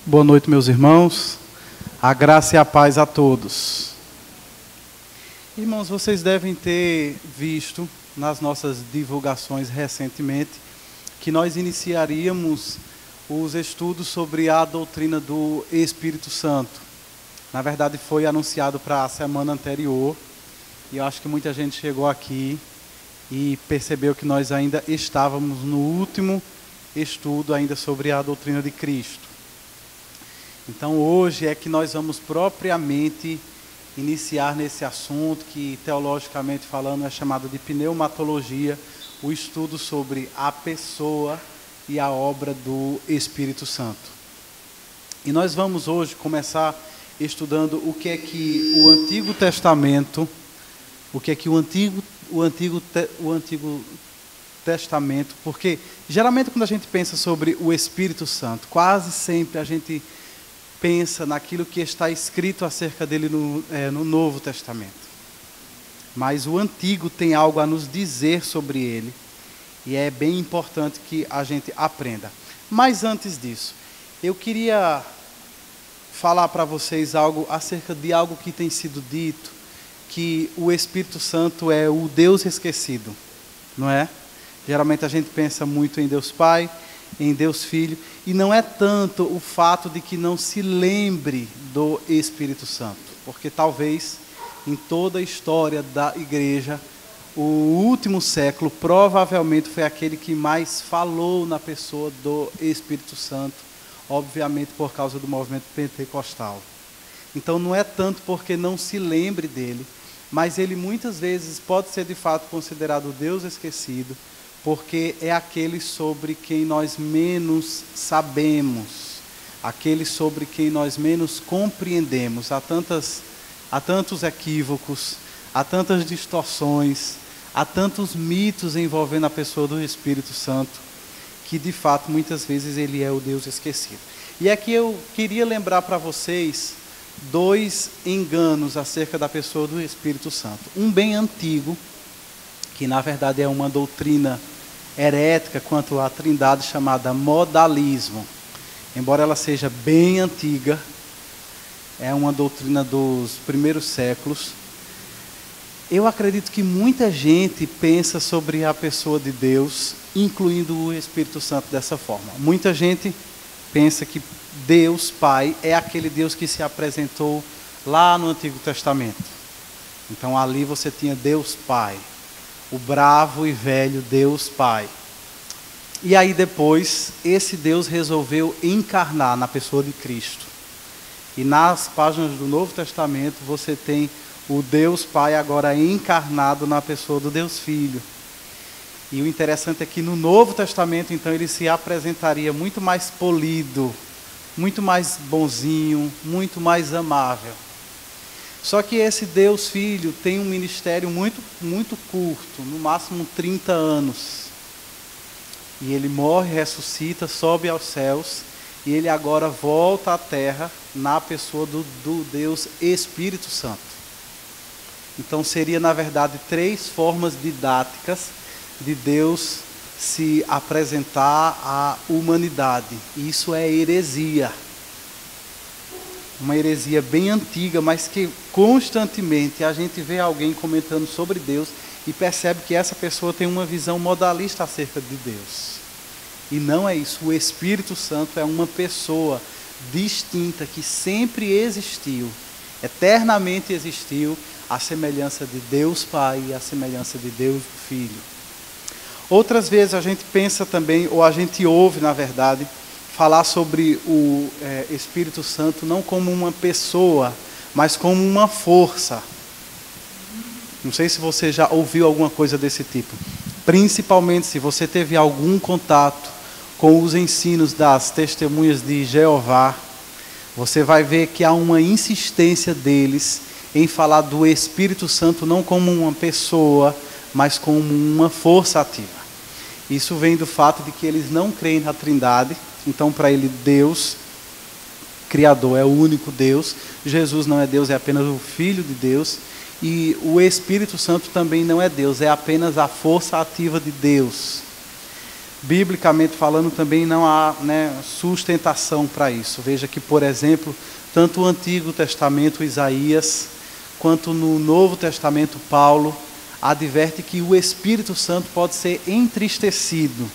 Boa noite, meus irmãos. A graça e a paz a todos. Irmãos, vocês devem ter visto nas nossas divulgações recentemente que nós iniciaríamos os estudos sobre a doutrina do Espírito Santo. Na verdade, foi anunciado para a semana anterior e eu acho que muita gente chegou aqui e percebeu que nós ainda estávamos no último estudo ainda sobre a doutrina de Cristo. Então hoje é que nós vamos propriamente iniciar nesse assunto que teologicamente falando é chamado de pneumatologia, o estudo sobre a pessoa e a obra do Espírito Santo. E nós vamos hoje começar estudando o que é que o Antigo Testamento, Testamento, porque geralmente quando a gente pensa sobre o Espírito Santo, quase sempre a gente pensa naquilo que está escrito acerca dele no Novo Testamento. Mas o Antigo tem algo a nos dizer sobre ele e é bem importante que a gente aprenda. Mas antes disso, eu queria falar para vocês algo acerca de algo que tem sido dito, que o Espírito Santo é o Deus esquecido, não é? Geralmente a gente pensa muito em Deus Pai, em Deus Filho, e não é tanto o fato de que não se lembre do Espírito Santo, porque talvez em toda a história da igreja, o último século provavelmente foi aquele que mais falou na pessoa do Espírito Santo, obviamente por causa do movimento pentecostal. Então não é tanto porque não se lembre dele, mas ele muitas vezes pode ser de fato considerado o Deus esquecido, porque é aquele sobre quem nós menos sabemos, aquele sobre quem nós menos compreendemos. Há tantos equívocos, há tantas distorções, há tantos mitos envolvendo a pessoa do Espírito Santo, que de fato muitas vezes ele é o Deus esquecido. E aqui eu queria lembrar para vocês dois enganos acerca da pessoa do Espírito Santo. Um bem antigo, que na verdade é uma doutrina herética quanto à trindade chamada modalismo. Embora ela seja bem antiga, é uma doutrina dos primeiros séculos. Eu acredito que muita gente pensa sobre a pessoa de Deus, incluindo o Espírito Santo dessa forma. Muita gente pensa que Deus Pai é aquele Deus que se apresentou lá no Antigo Testamento. Então ali você tinha Deus Pai, o bravo e velho Deus Pai. E aí depois, esse Deus resolveu encarnar na pessoa de Cristo. E nas páginas do Novo Testamento, você tem o Deus Pai agora encarnado na pessoa do Deus Filho. E o interessante é que no Novo Testamento, então, ele se apresentaria muito mais polido, muito mais bonzinho, muito mais amável. Só que esse Deus Filho tem um ministério muito, muito curto, no máximo 30 anos. E ele morre, ressuscita, sobe aos céus, e ele agora volta à terra na pessoa do Deus Espírito Santo. Então seria, na verdade, 3 formas didáticas de Deus se apresentar à humanidade. Isso é heresia. Uma heresia bem antiga, mas que constantemente a gente vê alguém comentando sobre Deus e percebe que essa pessoa tem uma visão modalista acerca de Deus. E não é isso. O Espírito Santo é uma pessoa distinta que sempre existiu, eternamente existiu, à semelhança de Deus Pai e à semelhança de Deus Filho. Outras vezes a gente pensa também, ou a gente ouve, na verdade, falar sobre o Espírito Santo não como uma pessoa, mas como uma força. Não sei se você já ouviu alguma coisa desse tipo. Principalmente se você teve algum contato com os ensinos das testemunhas de Jeová, você vai ver que há uma insistência deles em falar do Espírito Santo não como uma pessoa, mas como uma força ativa. Isso vem do fato de que eles não creem na Trindade. Então, para ele, Deus, Criador, é o único Deus. Jesus não é Deus, é apenas o Filho de Deus. E o Espírito Santo também não é Deus, é apenas a força ativa de Deus. Biblicamente falando, também não há, sustentação para isso. Veja que, por exemplo, tanto o Antigo Testamento, Isaías, quanto no Novo Testamento, Paulo, adverte que o Espírito Santo pode ser entristecido,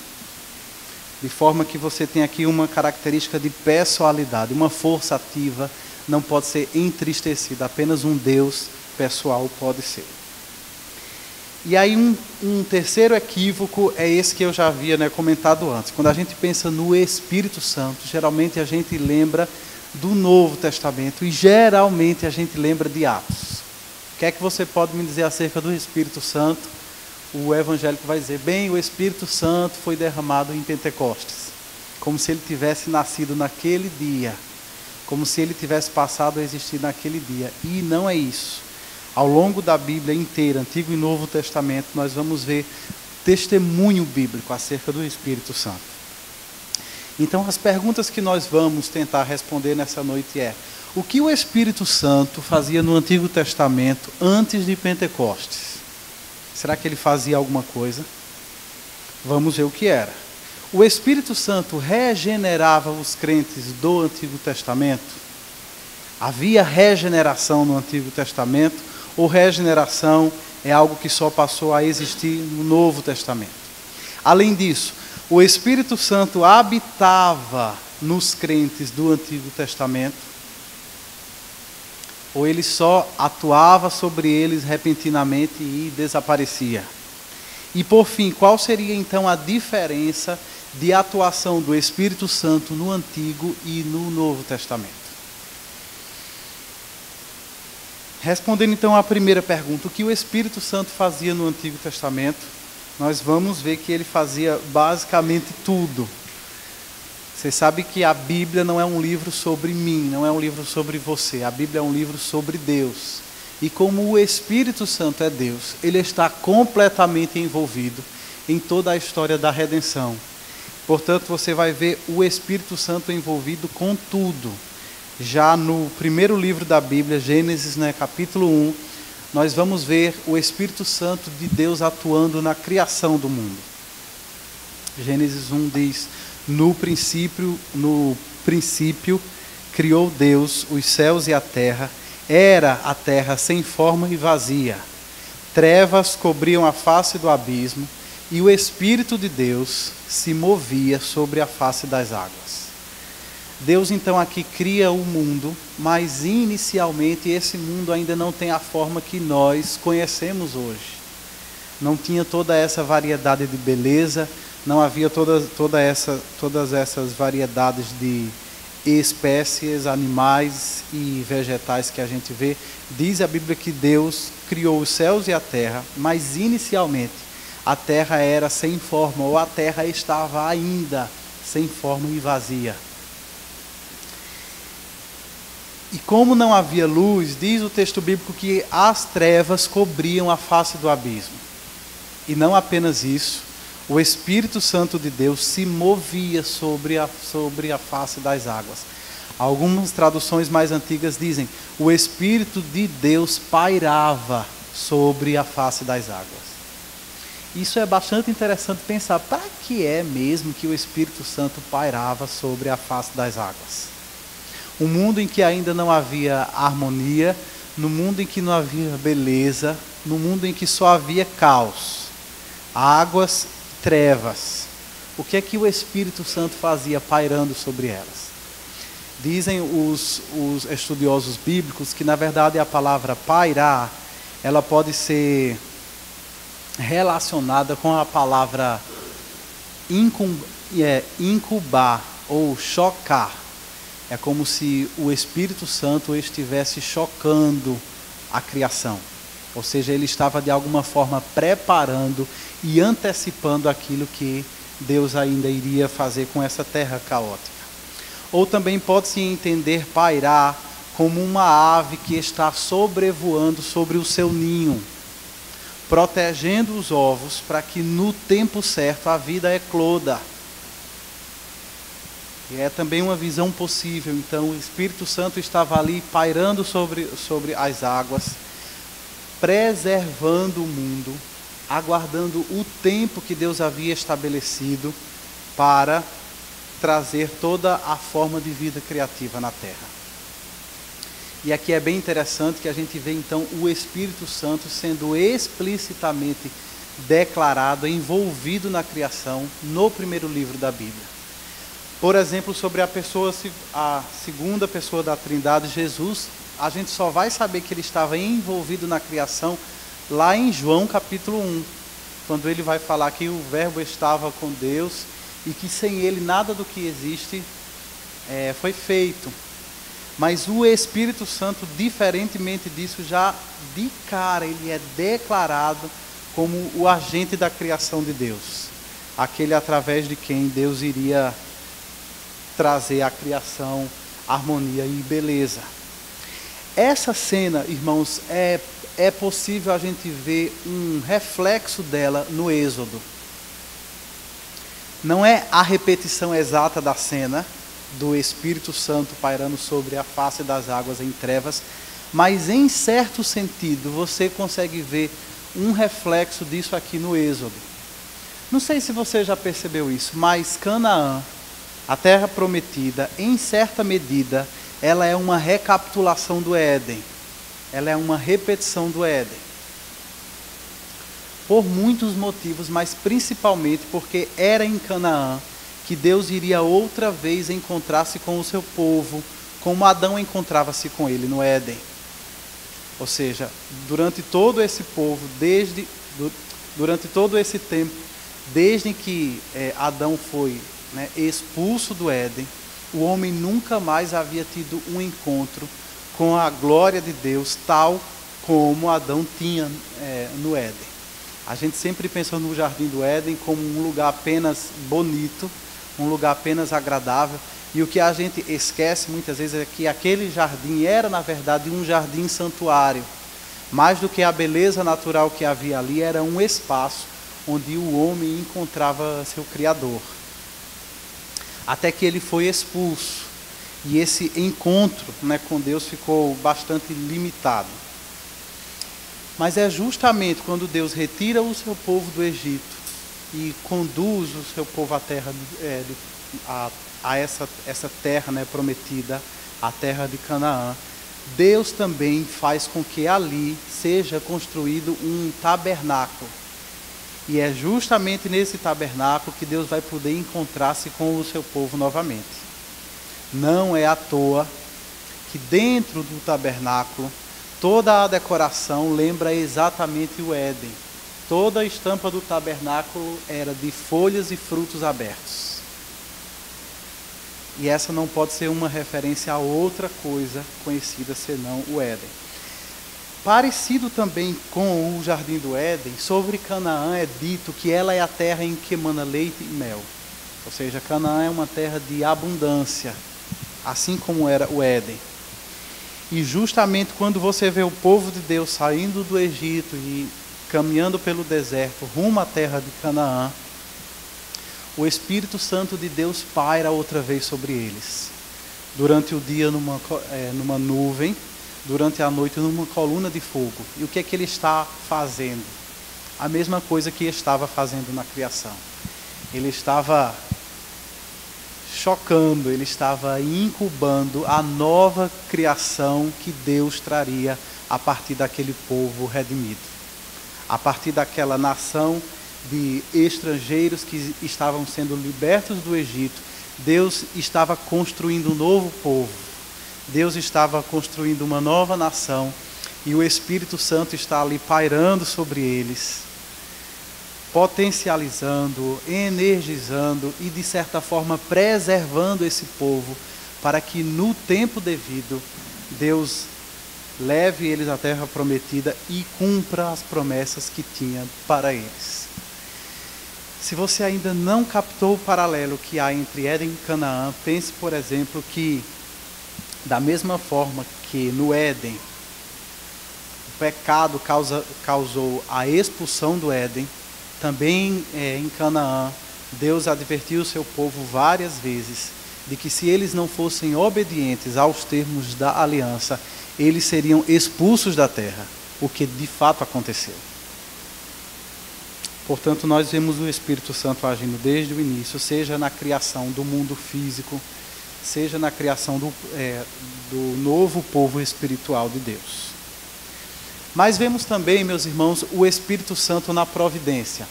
de forma que você tem aqui uma característica de pessoalidade, uma força ativa não pode ser entristecida, apenas um Deus pessoal pode ser. E aí um terceiro equívoco é esse que eu já havia comentado antes. Quando a gente pensa no Espírito Santo, geralmente a gente lembra do Novo Testamento e geralmente a gente lembra de Atos. O que é que você pode me dizer acerca do Espírito Santo? O evangélico vai dizer, bem, o Espírito Santo foi derramado em Pentecostes, como se ele tivesse nascido naquele dia, como se ele tivesse passado a existir naquele dia. E não é isso. Ao longo da Bíblia inteira, Antigo e Novo Testamento, nós vamos ver testemunho bíblico acerca do Espírito Santo. Então, as perguntas que nós vamos tentar responder nessa noite é: o que o Espírito Santo fazia no Antigo Testamento antes de Pentecostes? Será que ele fazia alguma coisa? Vamos ver o que era. O Espírito Santo regenerava os crentes do Antigo Testamento? Havia regeneração no Antigo Testamento? Ou regeneração é algo que só passou a existir no Novo Testamento? Além disso, o Espírito Santo habitava nos crentes do Antigo Testamento? Ou ele só atuava sobre eles repentinamente e desaparecia? E por fim, qual seria então a diferença de atuação do Espírito Santo no Antigo e no Novo Testamento? Respondendo então à primeira pergunta, o que o Espírito Santo fazia no Antigo Testamento, nós vamos ver que ele fazia basicamente tudo. Você sabe que a Bíblia não é um livro sobre mim, não é um livro sobre você. A Bíblia é um livro sobre Deus. E como o Espírito Santo é Deus, ele está completamente envolvido em toda a história da redenção. Portanto, você vai ver o Espírito Santo envolvido com tudo. Já no primeiro livro da Bíblia, Gênesis, capítulo 1, nós vamos ver o Espírito Santo de Deus atuando na criação do mundo. Gênesis 1 diz: no princípio criou Deus os céus e a terra. Era a terra sem forma e vazia. Trevas cobriam a face do abismo, e o Espírito de Deus se movia sobre a face das águas. Deus então aqui cria o mundo, mas inicialmente esse mundo ainda não tem a forma que nós conhecemos hoje. Não tinha toda essa variedade de beleza, não havia todas essas variedades de espécies, animais e vegetais que a gente vê. Diz a Bíblia que Deus criou os céus e a terra, mas inicialmente a terra era sem forma, ou a terra estava ainda sem forma e vazia. E como não havia luz, diz o texto bíblico que as trevas cobriam a face do abismo. E não apenas isso, o Espírito Santo de Deus se movia sobre a face das águas. Algumas traduções mais antigas dizem: o Espírito de Deus pairava sobre a face das águas. Isso é bastante interessante pensar, para que é mesmo que o Espírito Santo pairava sobre a face das águas? Um mundo em que ainda não havia harmonia, no mundo em que não havia beleza, no mundo em que só havia caos, águas, trevas. O que é que o Espírito Santo fazia pairando sobre elas? Dizem os estudiosos bíblicos que, na verdade, a palavra pairar, ela pode ser relacionada com a palavra incubar ou chocar. É como se o Espírito Santo estivesse chocando a criação. Ou seja, ele estava de alguma forma preparando e antecipando aquilo que Deus ainda iria fazer com essa terra caótica. Ou também pode-se entender pairar como uma ave que está sobrevoando sobre o seu ninho, protegendo os ovos para que no tempo certo a vida ecloda. E é também uma visão possível. Então o Espírito Santo estava ali pairando sobre as águas, preservando o mundo, aguardando o tempo que Deus havia estabelecido para trazer toda a forma de vida criativa na terra. E aqui é bem interessante que a gente vê então o Espírito Santo sendo explicitamente declarado, envolvido na criação, no primeiro livro da Bíblia. Por exemplo, sobre a segunda pessoa da Trindade, Jesus, a gente só vai saber que ele estava envolvido na criação lá em João capítulo 1, quando ele vai falar que o Verbo estava com Deus e que sem ele nada do que existe foi feito. Mas o Espírito Santo, diferentemente disso, já de cara ele é declarado como o agente da criação de Deus, aquele através de quem Deus iria trazer à criação harmonia e beleza. Essa cena, irmãos, é possível a gente ver um reflexo dela no Êxodo. Não é a repetição exata da cena do Espírito Santo pairando sobre a face das águas em trevas, mas em certo sentido você consegue ver um reflexo disso aqui no Êxodo. Não sei se você já percebeu isso, mas Canaã, a terra prometida, em certa medida, ela é uma recapitulação do Éden. Ela é uma repetição do Éden. Por muitos motivos, mas principalmente porque era em Canaã que Deus iria outra vez encontrar-se com o seu povo, como Adão encontrava-se com ele no Éden. Ou seja, durante todo esse povo, durante todo esse tempo, desde que Adão foi expulso do Éden, o homem nunca mais havia tido um encontro com a glória de Deus, tal como Adão tinha no Éden. A gente sempre pensa no Jardim do Éden como um lugar apenas bonito, um lugar apenas agradável, e o que a gente esquece muitas vezes é que aquele jardim era, na verdade, um jardim santuário. Mais do que a beleza natural que havia ali, era um espaço onde o homem encontrava seu Criador. Até que ele foi expulso, e esse encontro com Deus ficou bastante limitado. Mas é justamente quando Deus retira o seu povo do Egito e conduz o seu povo à terra, essa terra prometida, a terra de Canaã, Deus também faz com que ali seja construído um tabernáculo. E é justamente nesse tabernáculo que Deus vai poder encontrar-se com o seu povo novamente. Não é à toa que dentro do tabernáculo, toda a decoração lembra exatamente o Éden. Toda a estampa do tabernáculo era de folhas e frutos abertos. E essa não pode ser uma referência a outra coisa conhecida senão o Éden. Parecido também com o Jardim do Éden, sobre Canaã é dito que ela é a terra em que emana leite e mel. Ou seja, Canaã é uma terra de abundância, assim como era o Éden. E justamente quando você vê o povo de Deus saindo do Egito e caminhando pelo deserto, rumo à terra de Canaã, o Espírito Santo de Deus paira outra vez sobre eles. Durante o dia numa nuvem, durante a noite numa coluna de fogo. E o que é que ele está fazendo? A mesma coisa que estava fazendo na criação. Ele estava chocando, ele estava incubando a nova criação que Deus traria a partir daquele povo redimido. A partir daquela nação de estrangeiros que estavam sendo libertos do Egito, Deus estava construindo um novo povo. Deus estava construindo uma nova nação e o Espírito Santo está ali pairando sobre eles, potencializando, energizando e, de certa forma, preservando esse povo para que, no tempo devido, Deus leve eles à terra prometida e cumpra as promessas que tinha para eles. Se você ainda não captou o paralelo que há entre Éden e Canaã, pense, por exemplo, que da mesma forma que no Éden o pecado causou a expulsão do Éden, também em Canaã Deus advertiu o seu povo várias vezes de que se eles não fossem obedientes aos termos da aliança, eles seriam expulsos da terra, o que de fato aconteceu. Portanto, nós vemos o Espírito Santo agindo desde o início, seja na criação do mundo físico, seja na criação do novo povo espiritual de Deus. Mas vemos também, meus irmãos, o Espírito Santo na providência.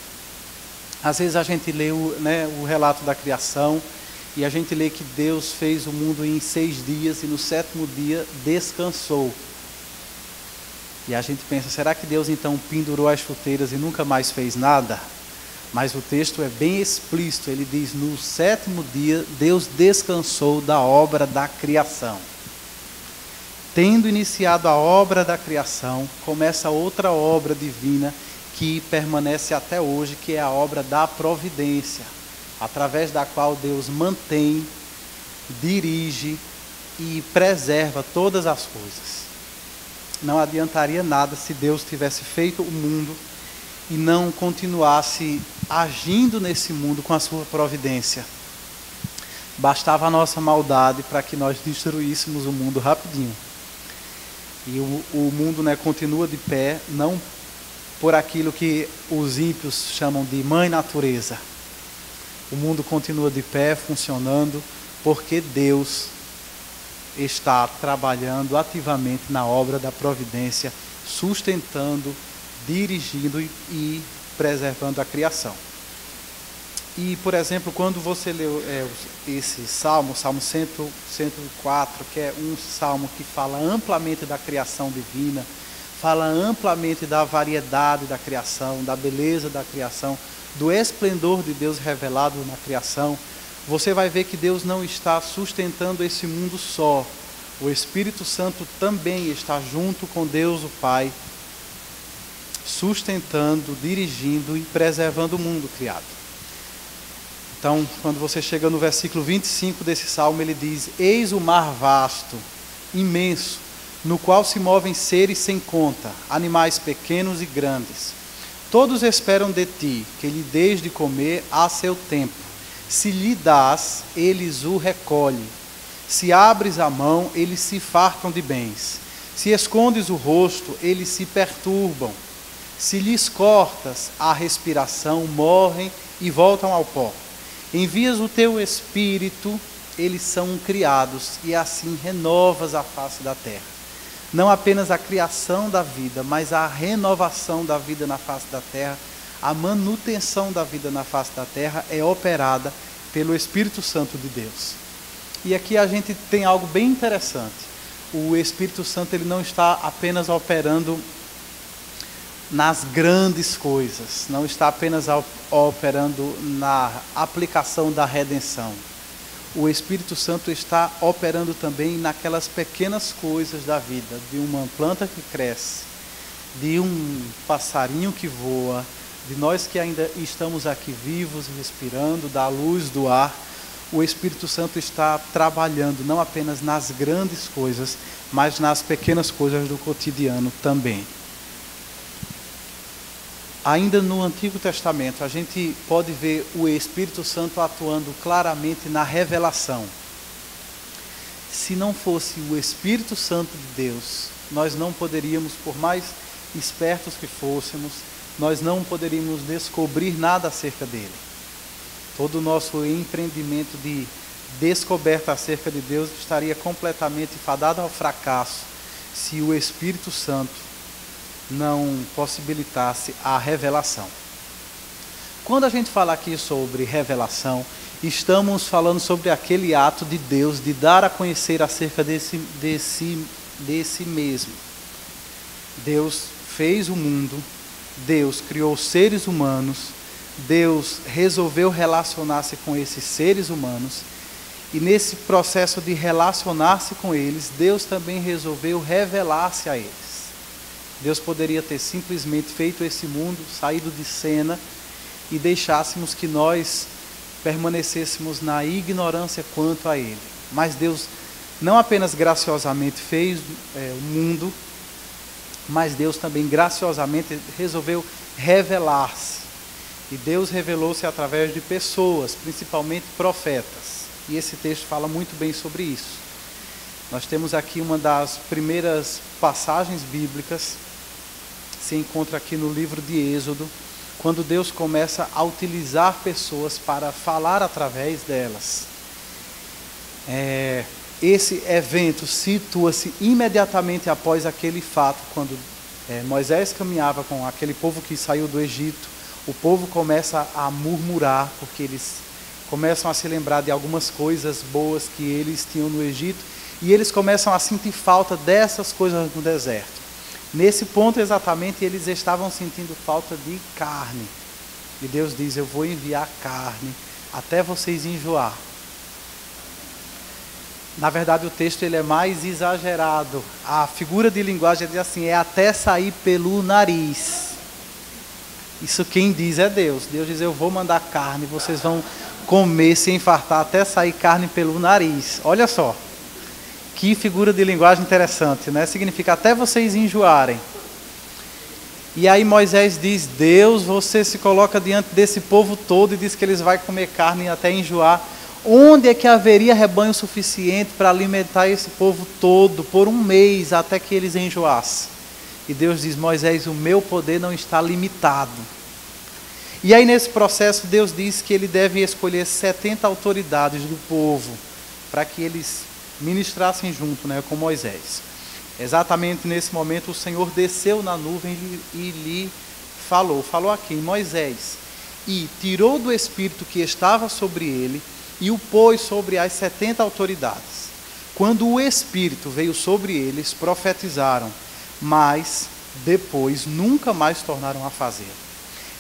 Às vezes a gente lê o relato da criação e a gente lê que Deus fez o mundo em 6 dias e no 7º dia descansou. E a gente pensa, será que Deus então pendurou as chuteiras e nunca mais fez nada? Mas o texto é bem explícito, ele diz, no 7º dia Deus descansou da obra da criação. Tendo iniciado a obra da criação, começa outra obra divina que permanece até hoje, que é a obra da providência, através da qual Deus mantém, dirige e preserva todas as coisas. Não adiantaria nada se Deus tivesse feito o mundo e não continuasse agindo nesse mundo com a sua providência. Bastava a nossa maldade para que nós destruíssemos o mundo rapidinho. E o mundo continua de pé, não por aquilo que os ímpios chamam de mãe natureza. O mundo continua de pé, funcionando, porque Deus está trabalhando ativamente na obra da providência, sustentando, dirigindo e preservando a criação. E, por exemplo, quando você leu esse salmo, Salmo 104, que é um salmo que fala amplamente da criação divina, fala amplamente da variedade da criação, da beleza da criação, do esplendor de Deus revelado na criação, você vai ver que Deus não está sustentando esse mundo só. O Espírito Santo também está junto com Deus o Pai, sustentando, dirigindo e preservando o mundo criado. Então, quando você chega no versículo 25 desse salmo, ele diz: eis o mar vasto, imenso, no qual se movem seres sem conta, animais pequenos e grandes. Todos esperam de ti, que lhe dês de comer a seu tempo. Se lhe dás, eles o recolhem. Se abres a mão, eles se fartam de bens. Se escondes o rosto, eles se perturbam. Se lhes cortas a respiração, morrem e voltam ao pó. Envias o teu espírito, eles são criados, e assim renovas a face da terra. Não apenas a criação da vida, mas a renovação da vida na face da terra, a manutenção da vida na face da terra é operada pelo Espírito Santo de Deus. E aqui a gente tem algo bem interessante. O Espírito Santo ele não está apenas operando nas grandes coisas, não está apenas operando na aplicação da redenção. O Espírito Santo está operando também naquelas pequenas coisas da vida, de uma planta que cresce, de um passarinho que voa, de nós que ainda estamos aqui vivos, respirando, da luz, do ar. O Espírito Santo está trabalhando não apenas nas grandes coisas, mas nas pequenas coisas do cotidiano também. Ainda no Antigo Testamento, a gente pode ver o Espírito Santo atuando claramente na revelação. Se não fosse o Espírito Santo de Deus, nós não poderíamos, por mais espertos que fôssemos, nós não poderíamos descobrir nada acerca dele. Todo o nosso empreendimento de descoberta acerca de Deus estaria completamente fadado ao fracasso se o Espírito Santo não possibilitasse a revelação. Quando a gente fala aqui sobre revelação, estamos falando sobre aquele ato de Deus de dar a conhecer acerca de si mesmo. Deus fez o mundo, Deus criou seres humanos, Deus resolveu relacionar-se com esses seres humanos, e nesse processo de relacionar-se com eles, Deus também resolveu revelar-se a eles. Deus poderia ter simplesmente feito esse mundo, saído de cena e deixássemos que nós permanecêssemos na ignorância quanto a Ele. Mas Deus não apenas graciosamente fez o mundo, mas Deus também graciosamente resolveu revelar-se. E Deus revelou-se através de pessoas, principalmente profetas. E esse texto fala muito bem sobre isso. Nós temos aqui uma das primeiras passagens bíblicas, se encontra aqui no livro de Êxodo, quando Deus começa a utilizar pessoas para falar através delas. Esse evento situa-se imediatamente após aquele fato, quando Moisés caminhava com aquele povo que saiu do Egito. O povo começa a murmurar, porque eles começam a se lembrar de algumas coisas boas que eles tinham no Egito, e eles começam a sentir falta dessas coisas no deserto. Nesse ponto exatamente, eles estavam sentindo falta de carne. E Deus diz: eu vou enviar carne até vocês enjoar. Na verdade, o texto ele é mais exagerado. A figura de linguagem diz assim: é até sair pelo nariz. Isso quem diz é Deus. Deus diz: eu vou mandar carne, vocês vão comer, se enfartar, até sair carne pelo nariz. Olha só, que figura de linguagem interessante, né? Significa até vocês enjoarem. E aí Moisés diz: Deus, você se coloca diante desse povo todo e diz que eles vão comer carne até enjoar. Onde é que haveria rebanho suficiente para alimentar esse povo todo por um mês até que eles enjoassem? E Deus diz: Moisés, o meu poder não está limitado. E aí nesse processo Deus diz que ele deve escolher 70 autoridades do povo para que eles ministrassem junto, com Moisés. Exatamente nesse momento o Senhor desceu na nuvem e lhe falou aqui: Moisés, e tirou do Espírito que estava sobre ele e o pôs sobre as 70 autoridades. Quando o Espírito veio sobre eles, profetizaram, mas depois nunca mais tornaram a fazer.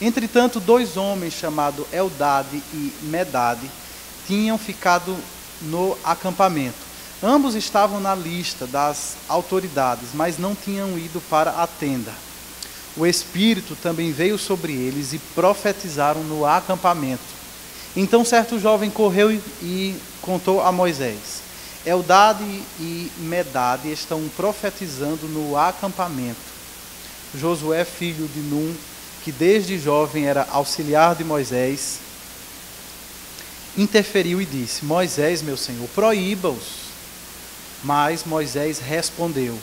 Entretanto, 2 homens chamados Eldade e Medade tinham ficado no acampamento. Ambos estavam na lista das autoridades, mas não tinham ido para a tenda. O Espírito também veio sobre eles e profetizaram no acampamento. Então certo jovem correu e contou a Moisés: Eldade e Medade estão profetizando no acampamento. Josué, filho de Num, que desde jovem era auxiliar de Moisés, interferiu e disse: Moisés, meu senhor, proíba-os. Mas Moisés respondeu: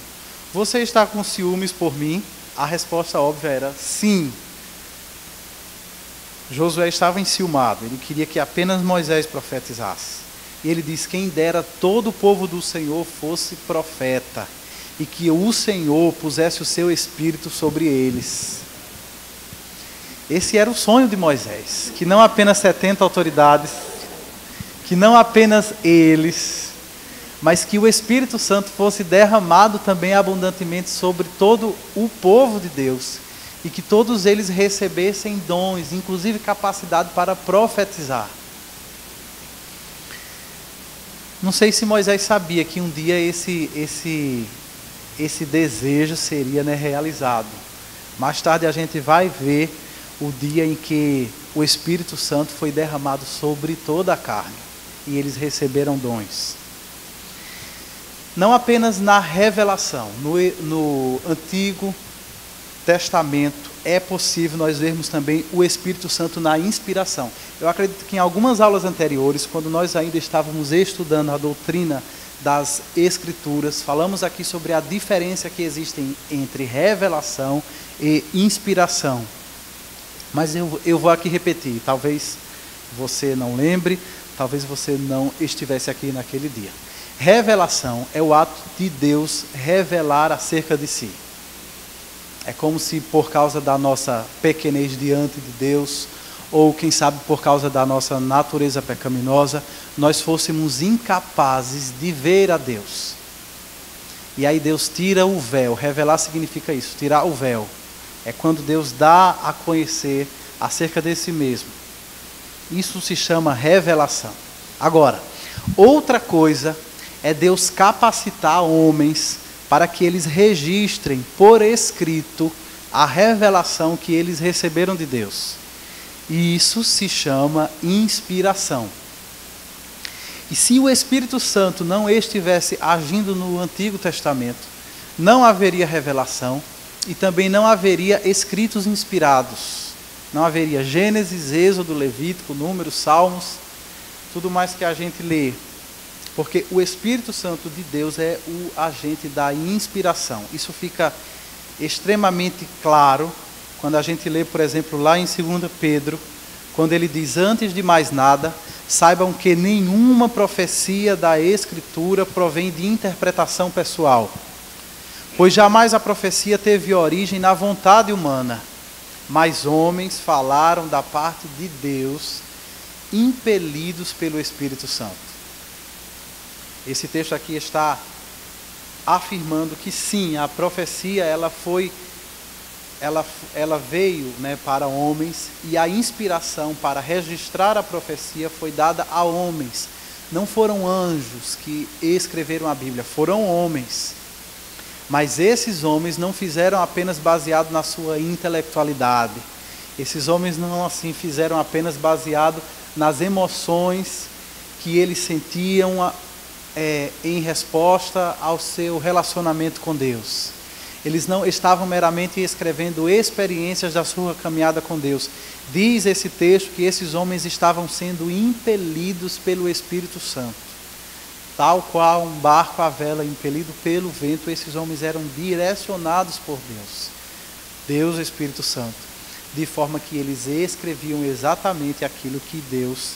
você está com ciúmes por mim? A resposta óbvia era sim. Josué estava enciumado, ele queria que apenas Moisés profetizasse. E ele diz: quem dera todo o povo do Senhor fosse profeta, e que o Senhor pusesse o seu espírito sobre eles. Esse era o sonho de Moisés, que não apenas 70 autoridades, que não apenas eles, mas que o Espírito Santo fosse derramado também abundantemente sobre todo o povo de Deus, e que todos eles recebessem dons, inclusive capacidade para profetizar. Não sei se Moisés sabia que um dia esse desejo seria realizado. Mais tarde a gente vai ver o dia em que o Espírito Santo foi derramado sobre toda a carne, e eles receberam dons. Não apenas na revelação, no Antigo Testamento é possível nós vermos também o Espírito Santo na inspiração. Eu acredito que em algumas aulas anteriores, quando nós ainda estávamos estudando a doutrina das Escrituras, falamos aqui sobre a diferença que existe entre revelação e inspiração. Mas eu vou aqui repetir, talvez você não lembre, talvez você não estivesse aqui naquele dia. Revelação é o ato de Deus revelar acerca de si. É como se por causa da nossa pequenez diante de Deus, ou quem sabe por causa da nossa natureza pecaminosa, nós fôssemos incapazes de ver a Deus. E aí Deus tira o véu. Revelar significa isso, tirar o véu. É quando Deus dá a conhecer acerca de si mesmo. Isso se chama revelação. Agora, outra coisa é Deus capacitar homens para que eles registrem por escrito a revelação que eles receberam de Deus. E isso se chama inspiração. E se o Espírito Santo não estivesse agindo no Antigo Testamento, não haveria revelação e também não haveria escritos inspirados. Não haveria Gênesis, Êxodo, Levítico, Números, Salmos, tudo mais que a gente lê. Porque o Espírito Santo de Deus é o agente da inspiração. Isso fica extremamente claro Quando a gente lê, por exemplo, lá em 2 Pedro, quando ele diz: antes de mais nada, saibam que nenhuma profecia da Escritura provém de interpretação pessoal, pois jamais a profecia teve origem na vontade humana, mas homens falaram da parte de Deus, impelidos pelo Espírito Santo. Esse texto aqui está afirmando que sim, a profecia ela veio, né, para homens, e a inspiração para registrar a profecia foi dada a homens. Não foram anjos que escreveram a Bíblia, foram homens. Mas esses homens não fizeram apenas baseado na sua intelectualidade. Esses homens não assim fizeram apenas baseado nas emoções que eles sentiam em resposta ao seu relacionamento com Deus. Eles não estavam meramente escrevendo experiências da sua caminhada com Deus. Diz esse texto que esses homens estavam sendo impelidos pelo Espírito Santo. Tal qual um barco à vela impelido pelo vento, esses homens eram direcionados por Deus. Deus, Espírito Santo. De forma que eles escreviam exatamente aquilo que Deus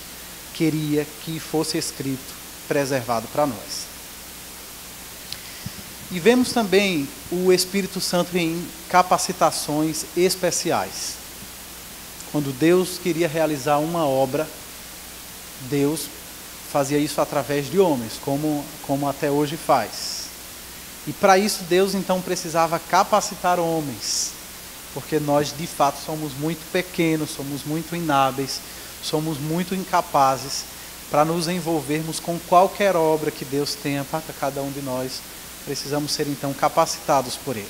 queria que fosse escrito, preservado para nós. E vemos também o Espírito Santo em capacitações especiais. Quando Deus queria realizar uma obra, Deus fazia isso através de homens, como até hoje faz. E para isso Deus então precisava capacitar homens, porque nós de fato somos muito pequenos, somos muito inábeis, somos muito incapazes para nos envolvermos com qualquer obra que Deus tenha para cada um de nós. Precisamos ser então capacitados por Ele.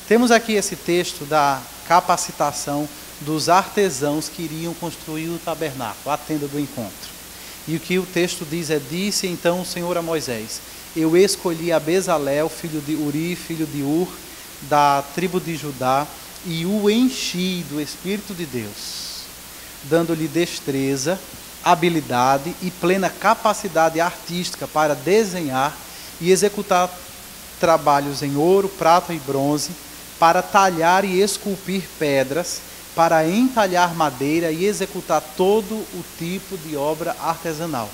Temos aqui esse texto da capacitação dos artesãos que iriam construir o tabernáculo, a tenda do encontro. E o que o texto diz é: disse então o Senhor a Moisés: eu escolhi a Bezalel, filho de Uri, filho de Ur, da tribo de Judá, e o enchi do Espírito de Deus, dando-lhe destreza, habilidade e plena capacidade artística para desenhar e executar trabalhos em ouro, prata e bronze, para talhar e esculpir pedras, para entalhar madeira e executar todo o tipo de obra artesanal.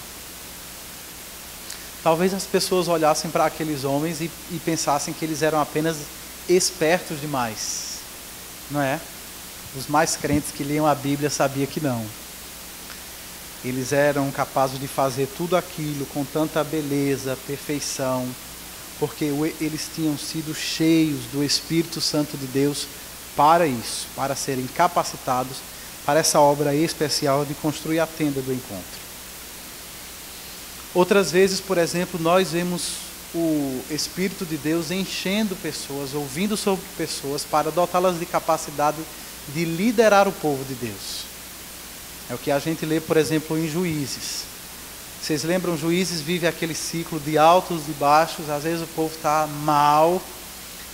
Talvez as pessoas olhassem para aqueles homens e pensassem que eles eram apenas espertos demais, não é? Os mais crentes que liam a Bíblia sabiam que não. Eles eram capazes de fazer tudo aquilo com tanta beleza, perfeição, porque eles tinham sido cheios do Espírito Santo de Deus para isso, para serem capacitados para essa obra especial de construir a tenda do encontro. Outras vezes, por exemplo, nós vemos o Espírito de Deus enchendo pessoas, ouvindo sobre pessoas, para dotá-las de capacidade de liderar o povo de Deus. É o que a gente lê, por exemplo, em Juízes. Vocês lembram, Juízes vive aquele ciclo de altos e baixos. Às vezes o povo está mal,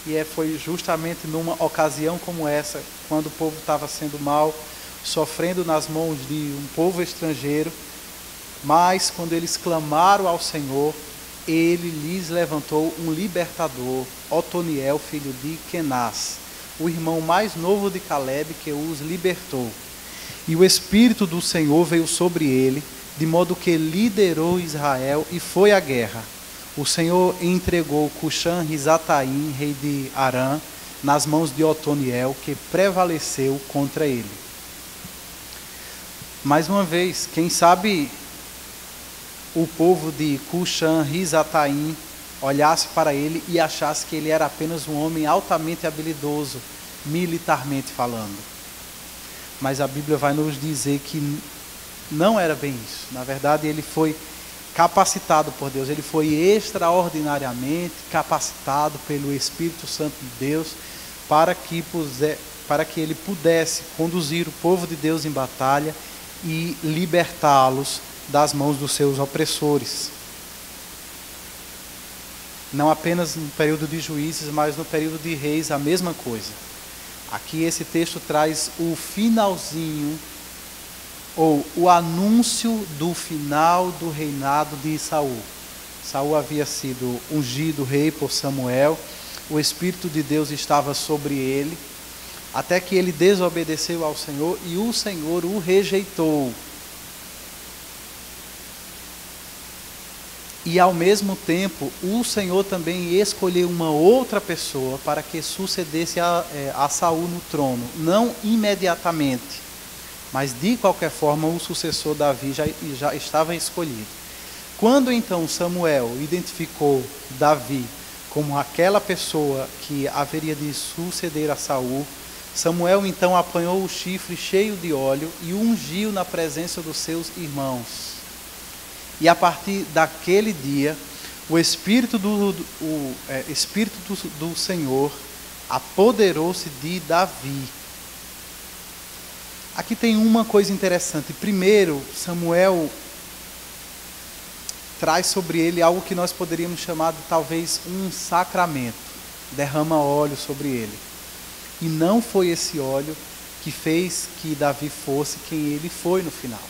e foi justamente numa ocasião como essa, quando o povo estava sendo mal, sofrendo nas mãos de um povo estrangeiro, mas quando eles clamaram ao Senhor, Ele lhes levantou um libertador, Otoniel, filho de Kenaz, o irmão mais novo de Caleb, que os libertou. E o Espírito do Senhor veio sobre ele, de modo que liderou Israel e foi à guerra. O Senhor entregou Cuxã-Risataim, rei de Arã, nas mãos de Otoniel, que prevaleceu contra ele. Mais uma vez, quem sabe o povo de Cuxã-Risataim olhasse para ele e achasse que ele era apenas um homem altamente habilidoso, militarmente falando. Mas a Bíblia vai nos dizer que não era bem isso. Na verdade, ele foi capacitado por Deus, ele foi extraordinariamente capacitado pelo Espírito Santo de Deus para que ele pudesse conduzir o povo de Deus em batalha e libertá-los das mãos dos seus opressores. Não apenas no período de Juízes, mas no período de Reis, a mesma coisa. Aqui esse texto traz o finalzinho, ou o anúncio do final do reinado de Saul. Saul havia sido ungido rei por Samuel, o Espírito de Deus estava sobre ele, até que ele desobedeceu ao Senhor e o Senhor o rejeitou. E ao mesmo tempo, o Senhor também escolheu uma outra pessoa para que sucedesse a Saul no trono. Não imediatamente, mas de qualquer forma o sucessor Davi já estava escolhido. Quando então Samuel identificou Davi como aquela pessoa que haveria de suceder a Saul, Samuel então apanhou o chifre cheio de óleo e o ungiu na presença dos seus irmãos. E a partir daquele dia, o Espírito do Senhor apoderou-se de Davi. Aqui tem uma coisa interessante. Primeiro, Samuel traz sobre ele algo que nós poderíamos chamar de talvez um sacramento. Derrama óleo sobre ele. E não foi esse óleo que fez que Davi fosse quem ele foi no final.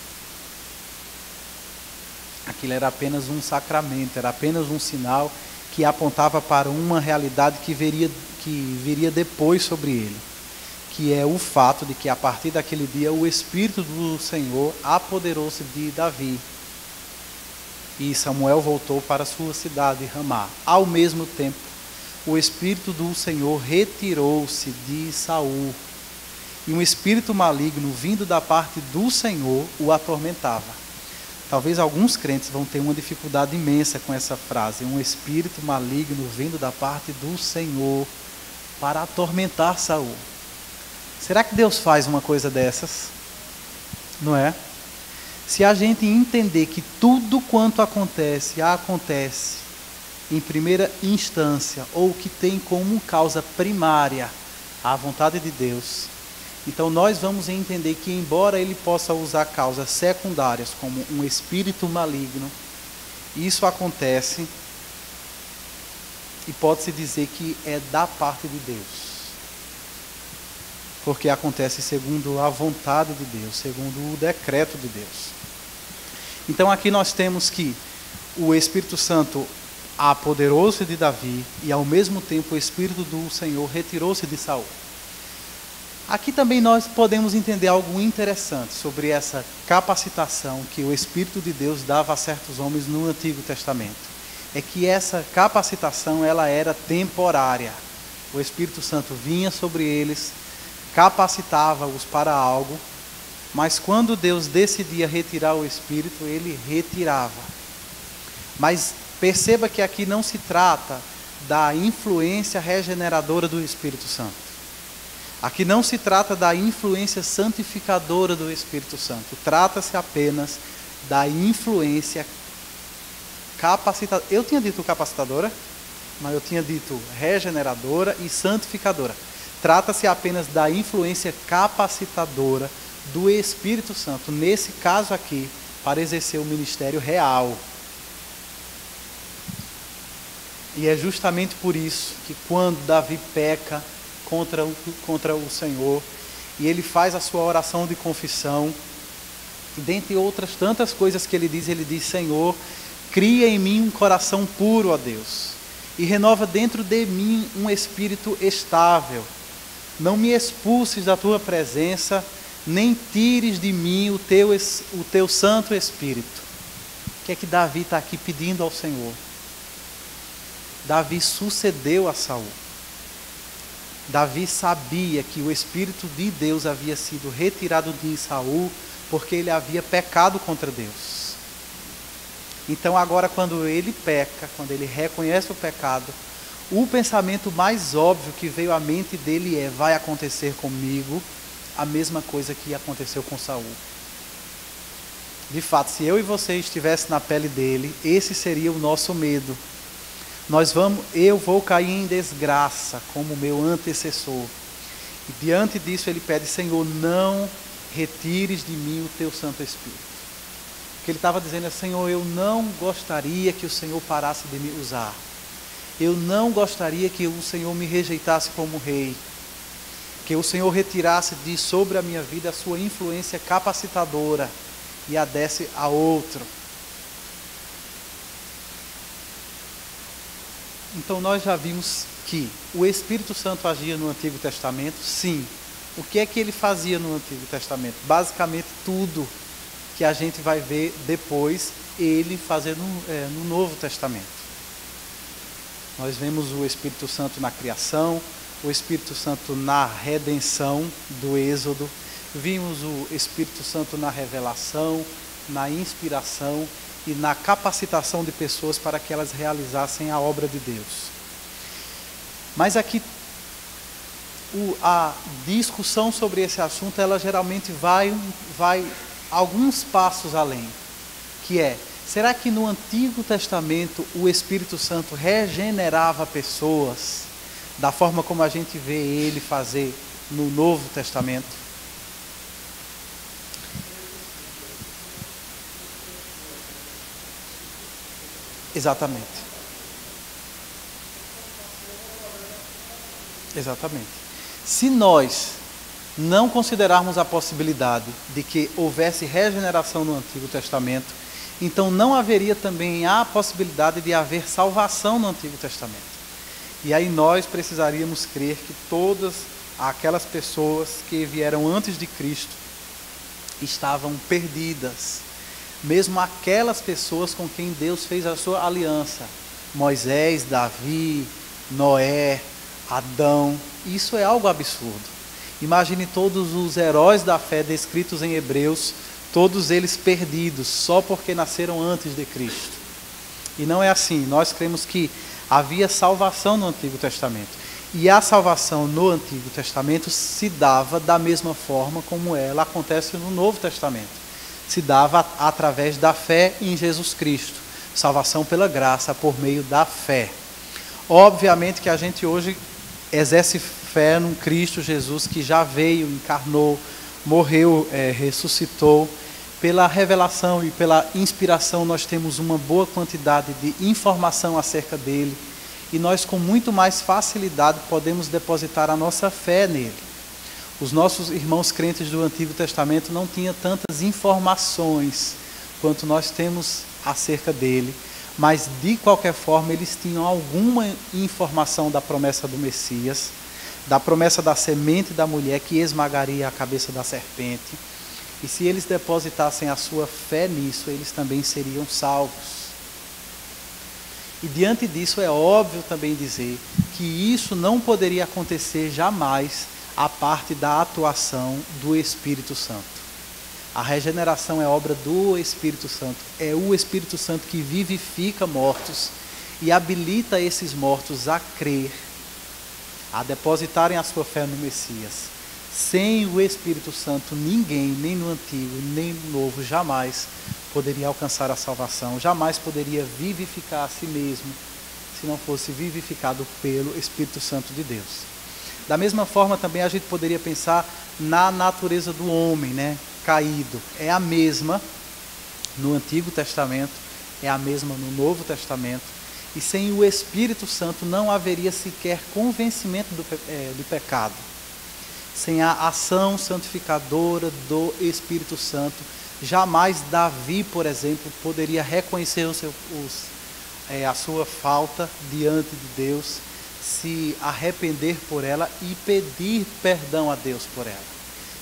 Aquilo era apenas um sacramento, era apenas um sinal que apontava para uma realidade que viria depois sobre ele. Que é o fato de que a partir daquele dia o Espírito do Senhor apoderou-se de Davi. E Samuel voltou para sua cidade, Ramá. Ao mesmo tempo, o Espírito do Senhor retirou-se de Saul. E um espírito maligno vindo da parte do Senhor o atormentava. Talvez alguns crentes vão ter uma dificuldade imensa com essa frase. Um espírito maligno vindo da parte do Senhor para atormentar Saul. Será que Deus faz uma coisa dessas? Não é? Se a gente entender que tudo quanto acontece em primeira instância, ou que tem como causa primária a vontade de Deus, então nós vamos entender que, embora ele possa usar causas secundárias, como um espírito maligno, isso acontece e pode-se dizer que é da parte de Deus. Porque acontece segundo a vontade de Deus, segundo o decreto de Deus. Então aqui nós temos que o Espírito Santo apoderou-se de Davi e ao mesmo tempo o Espírito do Senhor retirou-se de Saul. Aqui também nós podemos entender algo interessante sobre essa capacitação que o Espírito de Deus dava a certos homens no Antigo Testamento. É que essa capacitação ela era temporária. O Espírito Santo vinha sobre eles, capacitava-os para algo, mas quando Deus decidia retirar o Espírito, ele retirava. Mas perceba que aqui não se trata da influência regeneradora do Espírito Santo. Aqui não se trata da influência santificadora do Espírito Santo. Trata-se apenas da influência capacitadora. Eu tinha dito capacitadora, mas eu tinha dito regeneradora e santificadora. Trata-se apenas da influência capacitadora do Espírito Santo, nesse caso aqui, para exercer o ministério real. E é justamente por isso que quando Davi peca contra o Senhor, e ele faz a sua oração de confissão, e dentre outras tantas coisas que ele diz, Senhor, cria em mim um coração puro, ó Deus, e renova dentro de mim um espírito estável. Não me expulses da tua presença, nem tires de mim o teu Santo Espírito. O que é que Davi está aqui pedindo ao Senhor? Davi sucedeu a Saul. Davi sabia que o Espírito de Deus havia sido retirado de Saul porque ele havia pecado contra Deus. Então agora quando ele peca, quando ele reconhece o pecado, o pensamento mais óbvio que veio à mente dele é: vai acontecer comigo a mesma coisa que aconteceu com Saul. De fato, se eu e você estivesse na pele dele, esse seria o nosso medo. Eu vou cair em desgraça como meu antecessor. E diante disso ele pede: Senhor, não retires de mim o teu Santo Espírito. O que ele estava dizendo é: Senhor, eu não gostaria que o Senhor parasse de me usar. Eu não gostaria que o Senhor me rejeitasse como rei. Que o Senhor retirasse de sobre a minha vida a sua influência capacitadora e a desse a outro. Então nós já vimos que o Espírito Santo agia no Antigo Testamento, sim, O que é que ele fazia no Antigo Testamento? Basicamente tudo que a gente vai ver depois ele fazer no Novo Testamento. Nós vemos o Espírito Santo na criação, o Espírito Santo na redenção do Êxodo, vimos o Espírito Santo na revelação, na inspiração e na capacitação de pessoas para que elas realizassem a obra de Deus. Mas aqui a discussão sobre esse assunto, ela geralmente vai alguns passos além, que é: será que no Antigo Testamento o Espírito Santo regenerava pessoas da forma como a gente vê ele fazer no Novo Testamento? Exatamente. Exatamente. Se nós não considerarmos a possibilidade de que houvesse regeneração no Antigo Testamento, então não haveria também a possibilidade de haver salvação no Antigo Testamento. E aí nós precisaríamos crer que todas aquelas pessoas que vieram antes de Cristo estavam perdidas. Mesmo aquelas pessoas com quem Deus fez a sua aliança. Moisés, Davi, Noé, Adão. Isso é algo absurdo. Imagine todos os heróis da fé descritos em Hebreus, todos eles perdidos, só porque nasceram antes de Cristo. E não é assim. Nós cremos que havia salvação no Antigo Testamento. E a salvação no Antigo Testamento se dava da mesma forma como ela acontece no Novo Testamento. Se dava através da fé em Jesus Cristo. Salvação pela graça, por meio da fé. Obviamente que a gente hoje exerce fé num Cristo Jesus que já veio, encarnou, morreu, ressuscitou. Pela revelação e pela inspiração nós temos uma boa quantidade de informação acerca dele. E nós com muito mais facilidade podemos depositar a nossa fé nele. Os nossos irmãos crentes do Antigo Testamento não tinham tantas informações quanto nós temos acerca dele, mas de qualquer forma eles tinham alguma informação da promessa do Messias, da promessa da semente da mulher que esmagaria a cabeça da serpente, e se eles depositassem a sua fé nisso, eles também seriam salvos. E diante disso é óbvio também dizer que isso não poderia acontecer jamais a parte da atuação do Espírito Santo. A regeneração é obra do Espírito Santo. É o Espírito Santo que vivifica mortos e habilita esses mortos a crer, a depositarem a sua fé no Messias. Sem o Espírito Santo, ninguém, nem no Antigo, nem no Novo, jamais poderia alcançar a salvação, jamais poderia vivificar a si mesmo, se não fosse vivificado pelo Espírito Santo de Deus. Da mesma forma também a gente poderia pensar na natureza do homem, caído. É a mesma no Antigo Testamento, é a mesma no Novo Testamento. E sem o Espírito Santo não haveria sequer convencimento do pecado. Sem a ação santificadora do Espírito Santo, jamais Davi, por exemplo, poderia reconhecer a sua falta diante de Deus, se arrepender por ela e pedir perdão a Deus por ela.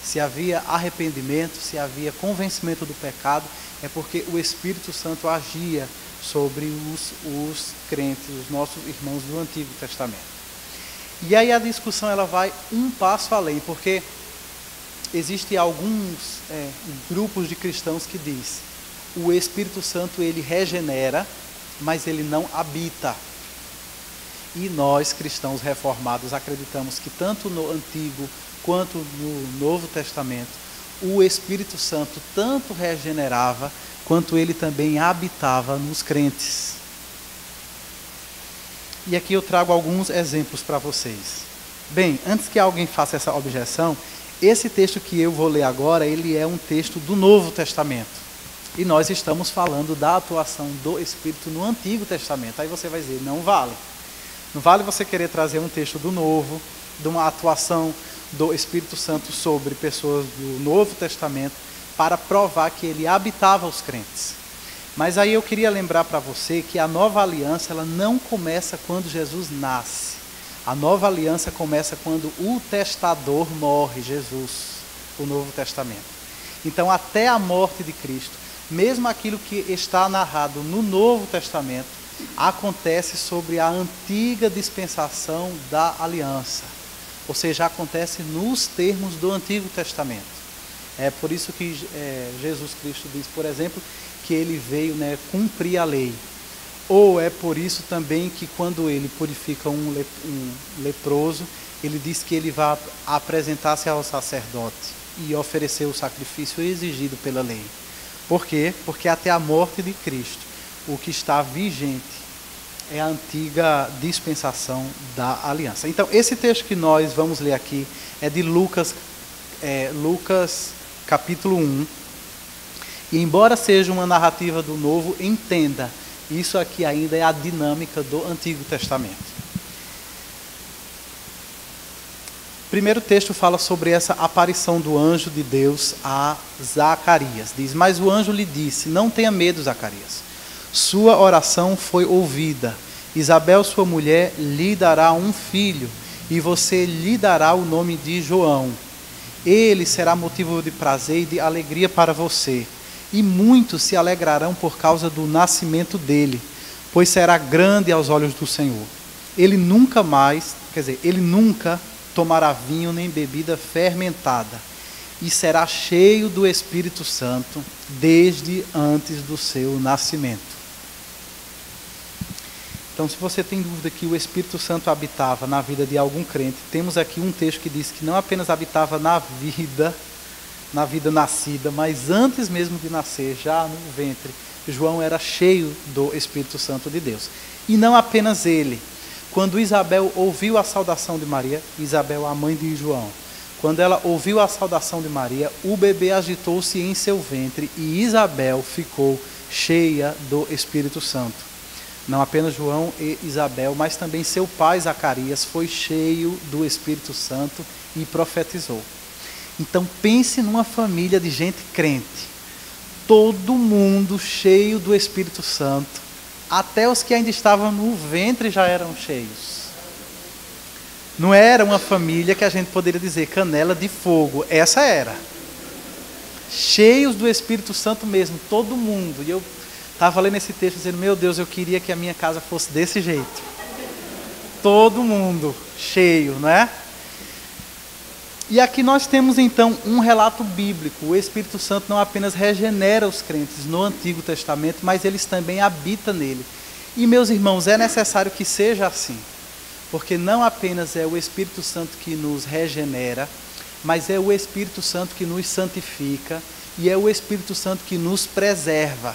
Se havia arrependimento, se havia convencimento do pecado, é porque o Espírito Santo agia sobre os crentes, os nossos irmãos do Antigo Testamento. E aí a discussão ela vai um passo além, porque existem alguns grupos de cristãos que diz: o Espírito Santo ele regenera, mas ele não habita. E nós, cristãos reformados, acreditamos que tanto no Antigo quanto no Novo Testamento, o Espírito Santo tanto regenerava, quanto ele também habitava nos crentes. E aqui eu trago alguns exemplos para vocês. Bem, antes que alguém faça essa objeção, esse texto que eu vou ler agora, ele é um texto do Novo Testamento. E nós estamos falando da atuação do Espírito no Antigo Testamento. Aí você vai dizer, não vale. Não vale você querer trazer um texto do Novo, de uma atuação do Espírito Santo sobre pessoas do Novo Testamento, para provar que ele habitava os crentes. Mas aí eu queria lembrar para você que a nova aliança ela não começa quando Jesus nasce. A nova aliança começa quando o testador morre, Jesus, o Novo Testamento. Então, até a morte de Cristo, mesmo aquilo que está narrado no Novo Testamento, acontece sobre a antiga dispensação da aliança. Ou seja, acontece nos termos do Antigo Testamento. É por isso que Jesus Cristo diz, por exemplo, que ele veio, cumprir a lei. Ou é por isso também que quando ele purifica um leproso, ele diz que ele vai apresentar-se ao sacerdote e oferecer o sacrifício exigido pela lei. Por quê? Porque até a morte de Cristo, o que está vigente é a antiga dispensação da aliança. Então, esse texto que nós vamos ler aqui é de Lucas capítulo 1. E embora seja uma narrativa do Novo, entenda, isso aqui ainda é a dinâmica do Antigo Testamento. O primeiro texto fala sobre essa aparição do anjo de Deus a Zacarias. Diz, mas o anjo lhe disse, não tenha medo, Zacarias. Sua oração foi ouvida. Isabel, sua mulher, lhe dará um filho, e você lhe dará o nome de João. Ele será motivo de prazer e de alegria para você. E muitos se alegrarão por causa do nascimento dele, pois será grande aos olhos do Senhor. Ele nunca tomará vinho nem bebida fermentada, e será cheio do Espírito Santo desde antes do seu nascimento. Então, se você tem dúvida que o Espírito Santo habitava na vida de algum crente, temos aqui um texto que diz que não apenas habitava na vida nascida, mas antes mesmo de nascer, já no ventre, João era cheio do Espírito Santo de Deus. E não apenas ele. Quando Isabel ouviu a saudação de Maria, Isabel, a mãe de João, quando ela ouviu a saudação de Maria, o bebê agitou-se em seu ventre e Isabel ficou cheia do Espírito Santo. Não apenas João e Isabel, mas também seu pai Zacarias foi cheio do Espírito Santo e profetizou. Então pense numa família de gente crente, todo mundo cheio do Espírito Santo, até os que ainda estavam no ventre já eram cheios. Não era uma família que a gente poderia dizer canela de fogo, essa era. Cheios do Espírito Santo mesmo, todo mundo. E eu estava lendo esse texto dizendo, meu Deus, eu queria que a minha casa fosse desse jeito. Todo mundo cheio, não é? E aqui nós temos então um relato bíblico. O Espírito Santo não apenas regenera os crentes no Antigo Testamento, mas eles também habitam nele. E meus irmãos, é necessário que seja assim. Porque não apenas é o Espírito Santo que nos regenera, mas é o Espírito Santo que nos santifica e é o Espírito Santo que nos preserva.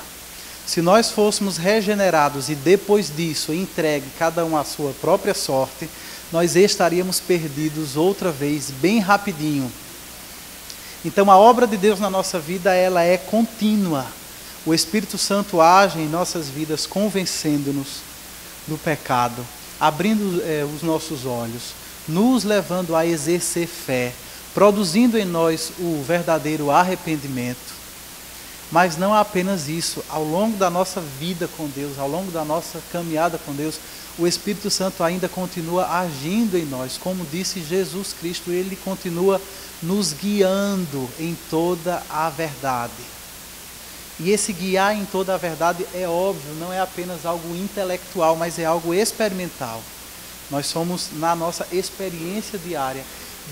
Se nós fôssemos regenerados e depois disso entregue cada um à sua própria sorte, nós estaríamos perdidos outra vez, bem rapidinho. Então a obra de Deus na nossa vida, ela é contínua. O Espírito Santo age em nossas vidas, convencendo-nos do pecado, abrindo os nossos olhos, nos levando a exercer fé, produzindo em nós o verdadeiro arrependimento. Mas não apenas isso, ao longo da nossa vida com Deus, ao longo da nossa caminhada com Deus, o Espírito Santo ainda continua agindo em nós. Como disse Jesus Cristo, ele continua nos guiando em toda a verdade. E esse guiar em toda a verdade é óbvio, não é apenas algo intelectual, mas é algo experimental. Nós somos, na nossa experiência diária,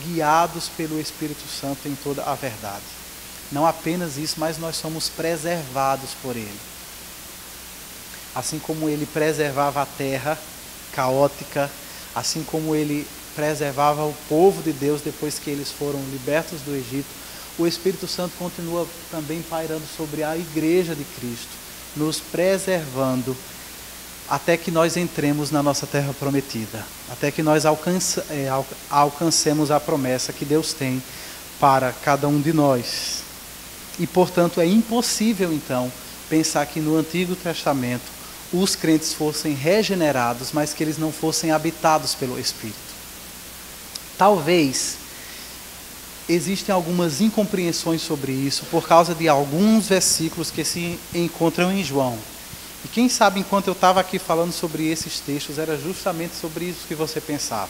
guiados pelo Espírito Santo em toda a verdade. Não apenas isso, mas nós somos preservados por ele. Assim como ele preservava a terra caótica, assim como ele preservava o povo de Deus depois que eles foram libertos do Egito, o Espírito Santo continua também pairando sobre a igreja de Cristo, nos preservando até que nós entremos na nossa terra prometida, até que nós alcancemos a promessa que Deus tem para cada um de nós. E, portanto, é impossível, então, pensar que no Antigo Testamento os crentes fossem regenerados, mas que eles não fossem habitados pelo Espírito. Talvez existem algumas incompreensões sobre isso por causa de alguns versículos que se encontram em João. E quem sabe, enquanto eu estava aqui falando sobre esses textos, era justamente sobre isso que você pensava.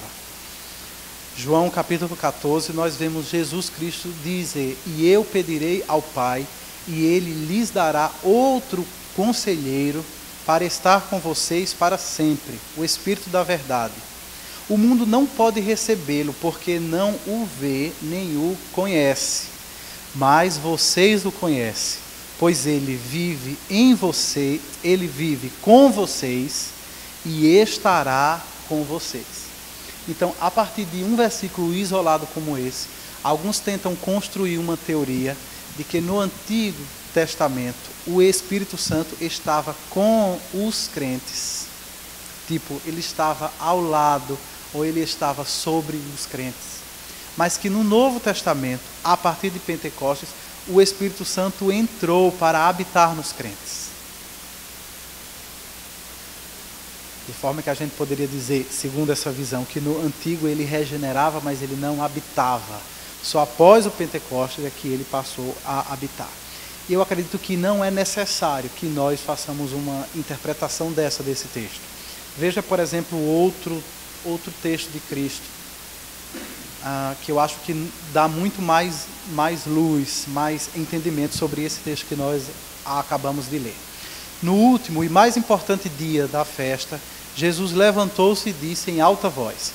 João capítulo 14, nós vemos Jesus Cristo dizer: e eu pedirei ao Pai, e Ele lhes dará outro conselheiro para estar com vocês para sempre, o Espírito da verdade. O mundo não pode recebê-lo, porque não o vê nem o conhece. Mas vocês o conhecem, pois Ele vive em você, Ele vive com vocês e estará com vocês. Então, a partir de um versículo isolado como esse, alguns tentam construir uma teoria de que no Antigo Testamento o Espírito Santo estava com os crentes. Tipo, ele estava ao lado ou ele estava sobre os crentes. Mas que no Novo Testamento, a partir de Pentecostes, o Espírito Santo entrou para habitar nos crentes. De forma que a gente poderia dizer, segundo essa visão, que no Antigo ele regenerava, mas ele não habitava. Só após o Pentecostes é que ele passou a habitar. E eu acredito que não é necessário que nós façamos uma interpretação desse texto. Veja, por exemplo, outro texto de Cristo, que eu acho que dá muito mais luz, mais entendimento sobre esse texto que nós acabamos de ler. No último e mais importante dia da festa, Jesus levantou-se e disse em alta voz: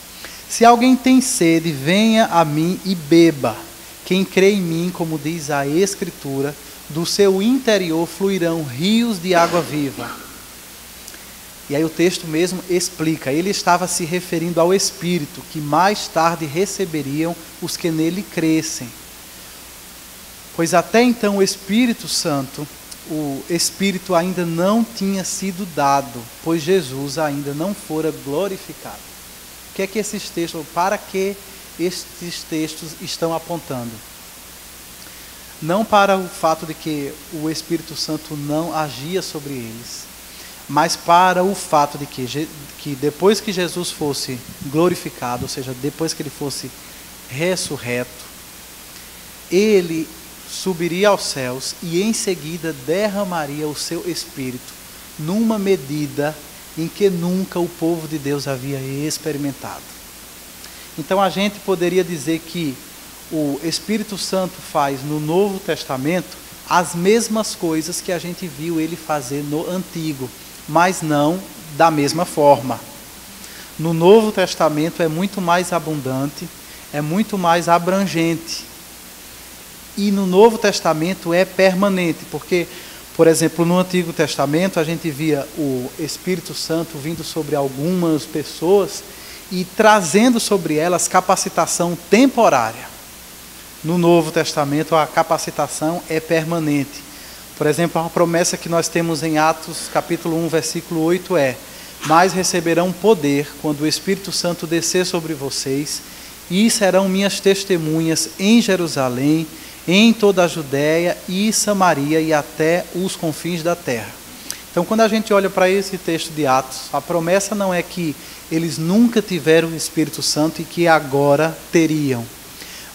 se alguém tem sede, venha a mim e beba. Quem crê em mim, como diz a Escritura, do seu interior fluirão rios de água viva. E aí o texto mesmo explica, ele estava se referindo ao Espírito, que mais tarde receberiam os que nele crescem. Pois até então o Espírito Santo, o Espírito ainda não tinha sido dado, pois Jesus ainda não fora glorificado. O que é que esses textos, para que estes textos estão apontando? Não para o fato de que o Espírito Santo não agia sobre eles, mas para o fato de que depois que Jesus fosse glorificado, ou seja, depois que ele fosse ressurreto, ele subiria aos céus e em seguida derramaria o seu Espírito numa medida em que nunca o povo de Deus havia experimentado. Então a gente poderia dizer que o Espírito Santo faz no Novo Testamento as mesmas coisas que a gente viu ele fazer no Antigo, mas não da mesma forma. No Novo Testamento é muito mais abundante, é muito mais abrangente. E no Novo Testamento é permanente, porque, por exemplo, no Antigo Testamento a gente via o Espírito Santo vindo sobre algumas pessoas e trazendo sobre elas capacitação temporária. No Novo Testamento a capacitação é permanente. Por exemplo, a promessa que nós temos em Atos capítulo 1, versículo 8 é: mas receberão poder quando o Espírito Santo descer sobre vocês, e serão minhas testemunhas em Jerusalém, em toda a Judéia e Samaria e até os confins da terra. Então, quando a gente olha para esse texto de Atos, a promessa não é que eles nunca tiveram o Espírito Santo e que agora teriam,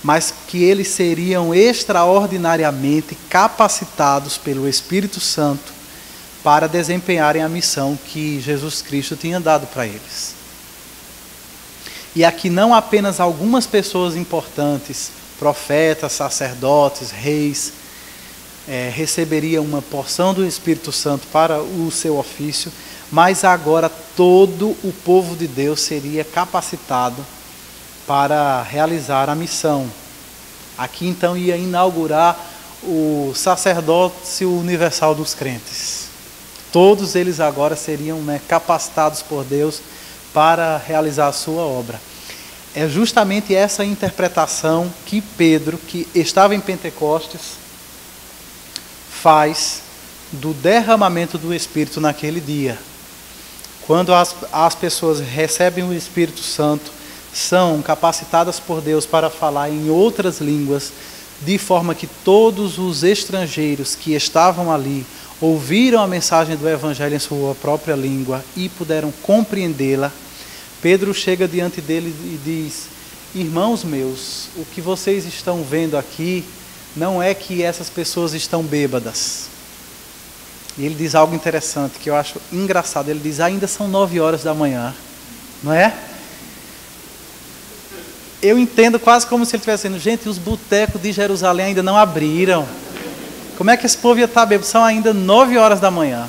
mas que eles seriam extraordinariamente capacitados pelo Espírito Santo para desempenharem a missão que Jesus Cristo tinha dado para eles. E aqui não apenas algumas pessoas importantes, profetas, sacerdotes, reis, receberiam uma porção do Espírito Santo para o seu ofício, mas agora todo o povo de Deus seria capacitado para realizar a missão. Aqui então ia inaugurar o sacerdócio universal dos crentes. Todos eles agora seriam capacitados por Deus para realizar a sua obra. É justamente essa interpretação que Pedro, que estava em Pentecostes, faz do derramamento do Espírito naquele dia. Quando as pessoas recebem o Espírito Santo, são capacitadas por Deus para falar em outras línguas, de forma que todos os estrangeiros que estavam ali ouviram a mensagem do Evangelho em sua própria língua e puderam compreendê-la. Pedro chega diante dele e diz: irmãos meus, o que vocês estão vendo aqui não é que essas pessoas estão bêbadas. E ele diz algo interessante, que eu acho engraçado. Ele diz, ainda são 9 horas da manhã, não é? Eu entendo quase como se ele estivesse dizendo, gente, os botecos de Jerusalém ainda não abriram. Como é que esse povo ia estar bêbado? São ainda 9 horas da manhã.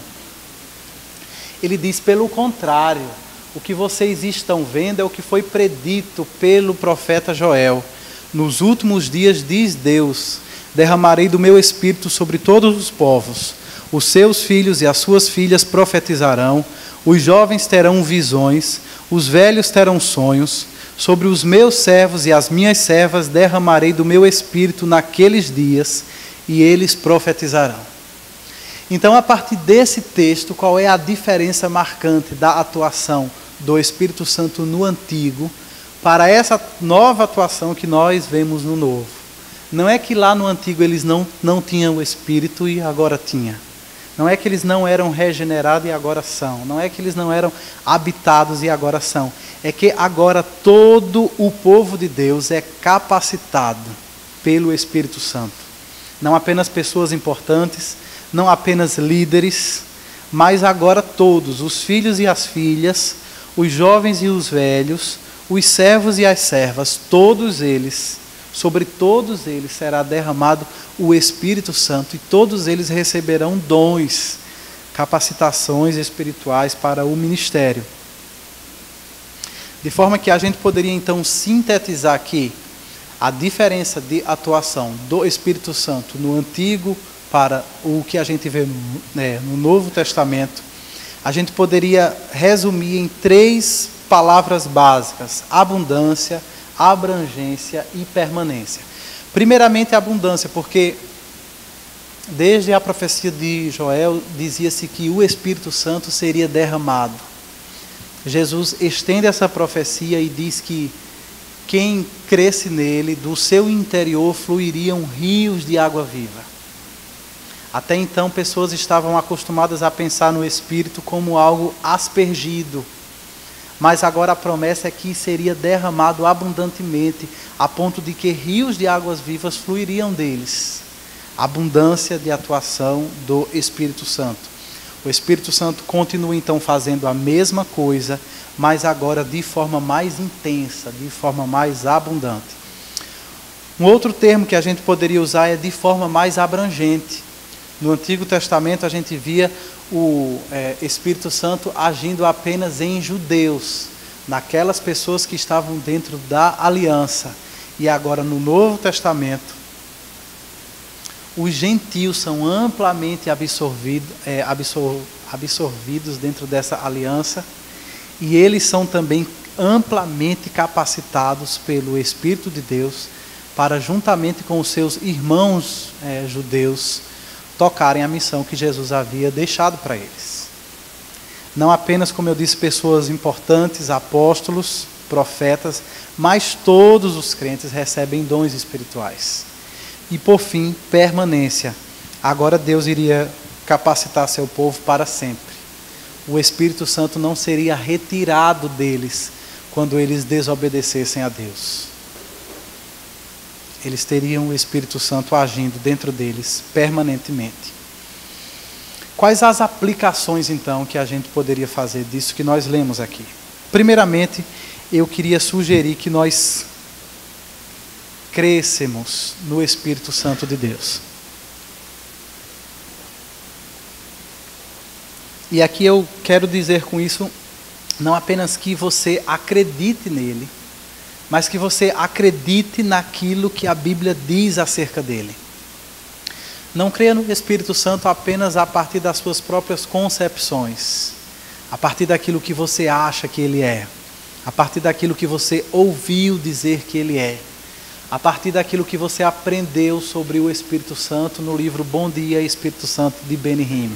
Ele diz, pelo contrário, o que vocês estão vendo é o que foi predito pelo profeta Joel. Nos últimos dias, diz Deus, derramarei do meu espírito sobre todos os povos. Os seus filhos e as suas filhas profetizarão, os jovens terão visões, os velhos terão sonhos. Sobre os meus servos e as minhas servas derramarei do meu espírito naqueles dias, e eles profetizarão. Então, a partir desse texto, qual é a diferença marcante da atuação do Espírito Santo no Antigo para essa nova atuação que nós vemos no Novo? Não é que lá no Antigo eles não tinham o Espírito e agora tinha. Não é que eles não eram regenerados e agora são. Não é que eles não eram habitados e agora são. É que agora todo o povo de Deus é capacitado pelo Espírito Santo. Não apenas pessoas importantes, não apenas líderes, mas agora todos, os filhos e as filhas, os jovens e os velhos, os servos e as servas, todos eles, sobre todos eles será derramado o Espírito Santo e todos eles receberão dons, capacitações espirituais para o ministério. De forma que a gente poderia então sintetizar aqui a diferença de atuação do Espírito Santo no Antigo para o que a gente vê no Novo Testamento. A gente poderia resumir em 3 palavras básicas: abundância, abrangência e permanência. Primeiramente, a abundância, porque desde a profecia de Joel dizia-se que o Espírito Santo seria derramado. Jesus estende essa profecia e diz que quem cresce nele, do seu interior fluiriam rios de água viva. Até então, pessoas estavam acostumadas a pensar no Espírito como algo aspergido. Mas agora a promessa é que seria derramado abundantemente, a ponto de que rios de águas vivas fluiriam deles. Abundância de atuação do Espírito Santo. O Espírito Santo continua então fazendo a mesma coisa, mas agora de forma mais intensa, de forma mais abundante. Um outro termo que a gente poderia usar é de forma mais abrangente. No Antigo Testamento a gente via o Espírito Santo agindo apenas em judeus, naquelas pessoas que estavam dentro da aliança. E agora no Novo Testamento, os gentios são amplamente absorvidos dentro dessa aliança, e eles são também amplamente capacitados pelo Espírito de Deus para, juntamente com os seus irmãos judeus, tocarem a missão que Jesus havia deixado para eles. Não apenas, como eu disse, pessoas importantes, apóstolos, profetas, mas todos os crentes recebem dons espirituais. E por fim, permanência. Agora Deus iria capacitar seu povo para sempre. O Espírito Santo não seria retirado deles quando eles desobedecessem a Deus. Eles teriam o Espírito Santo agindo dentro deles permanentemente. Quais as aplicações, então, que a gente poderia fazer disso que nós lemos aqui? Primeiramente, eu queria sugerir que nós crescemos no Espírito Santo de Deus. E aqui eu quero dizer com isso, não apenas que você acredite nele, mas que você acredite naquilo que a Bíblia diz acerca dele. Não creia no Espírito Santo apenas a partir das suas próprias concepções, a partir daquilo que você acha que ele é, a partir daquilo que você ouviu dizer que ele é, a partir daquilo que você aprendeu sobre o Espírito Santo no livro Bom Dia, Espírito Santo, de Benny Hinn.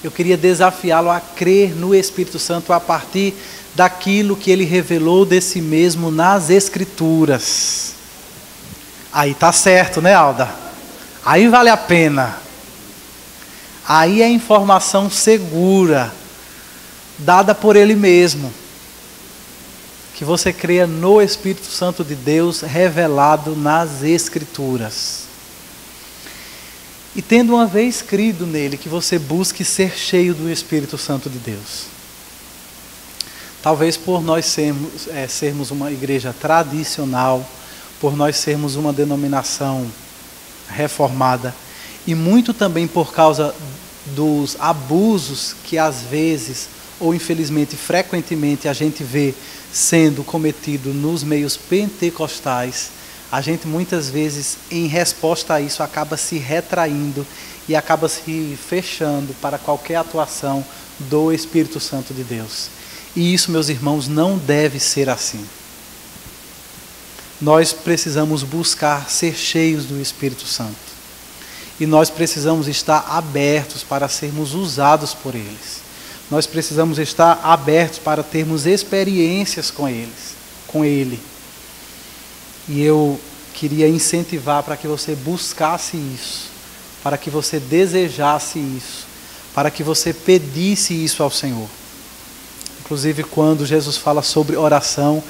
Eu queria desafiá-lo a crer no Espírito Santo a partir daquilo que ele revelou de si mesmo nas Escrituras. Aí tá certo, né, Alda? Aí vale a pena. Aí é informação segura, dada por ele mesmo. Que você creia no Espírito Santo de Deus revelado nas Escrituras. E tendo uma vez crido nele, que você busque ser cheio do Espírito Santo de Deus. Talvez por nós sermos uma igreja tradicional, por nós sermos uma denominação reformada, e muito também por causa dos abusos que às vezes, ou infelizmente frequentemente, a gente vê sendo cometido nos meios pentecostais, a gente muitas vezes, em resposta a isso, acaba se retraindo e acaba se fechando para qualquer atuação do Espírito Santo de Deus. E isso, meus irmãos, não deve ser assim. Nós precisamos buscar ser cheios do Espírito Santo. E nós precisamos estar abertos para sermos usados por eles. Nós precisamos estar abertos para termos experiências com Ele. E eu queria incentivar para que você buscasse isso, para que você desejasse isso, para que você pedisse isso ao Senhor. Inclusive, quando Jesus fala sobre oração,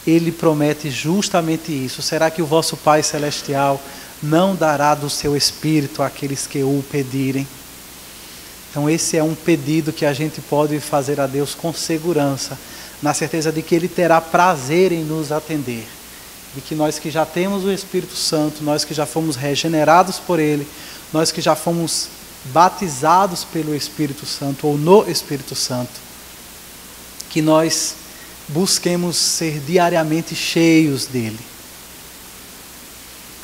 Ele promete justamente isso. Será que o vosso Pai Celestial não dará do seu Espírito àqueles que o pedirem? Então esse é um pedido que a gente pode fazer a Deus com segurança, na certeza de que Ele terá prazer em nos atender. De que nós que já temos o Espírito Santo, nós que já fomos regenerados por Ele, nós que já fomos batizados pelo Espírito Santo ou no Espírito Santo, que nós busquemos ser diariamente cheios dEle.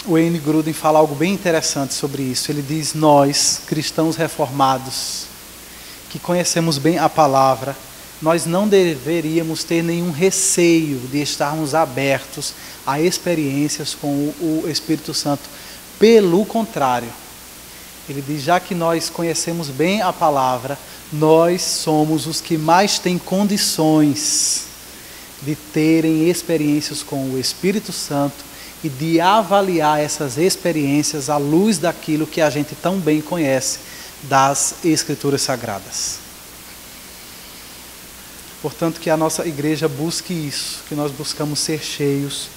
O Wayne Grudem fala algo bem interessante sobre isso. Ele diz: nós, cristãos reformados, que conhecemos bem a palavra, nós não deveríamos ter nenhum receio de estarmos abertos a experiências com o Espírito Santo. Pelo contrário, ele diz: já que nós conhecemos bem a palavra, nós somos os que mais têm condições de terem experiências com o Espírito Santo e de avaliar essas experiências à luz daquilo que a gente tão bem conhece das Escrituras Sagradas. Portanto, que a nossa igreja busque isso, que nós buscamos ser cheios,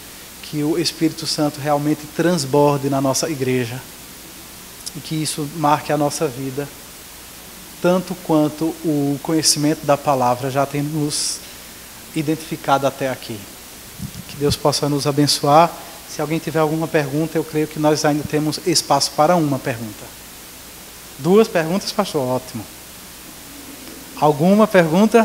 que o Espírito Santo realmente transborde na nossa igreja e que isso marque a nossa vida, tanto quanto o conhecimento da palavra já tem nos identificado até aqui. Que Deus possa nos abençoar. Se alguém tiver alguma pergunta, eu creio que nós ainda temos espaço para uma pergunta. 2 perguntas, pastor? Ótimo. Alguma pergunta?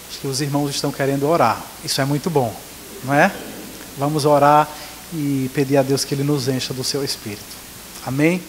Acho que os irmãos estão querendo orar. Isso é muito bom, não é? Vamos orar e pedir a Deus que Ele nos encha do seu Espírito. Amém?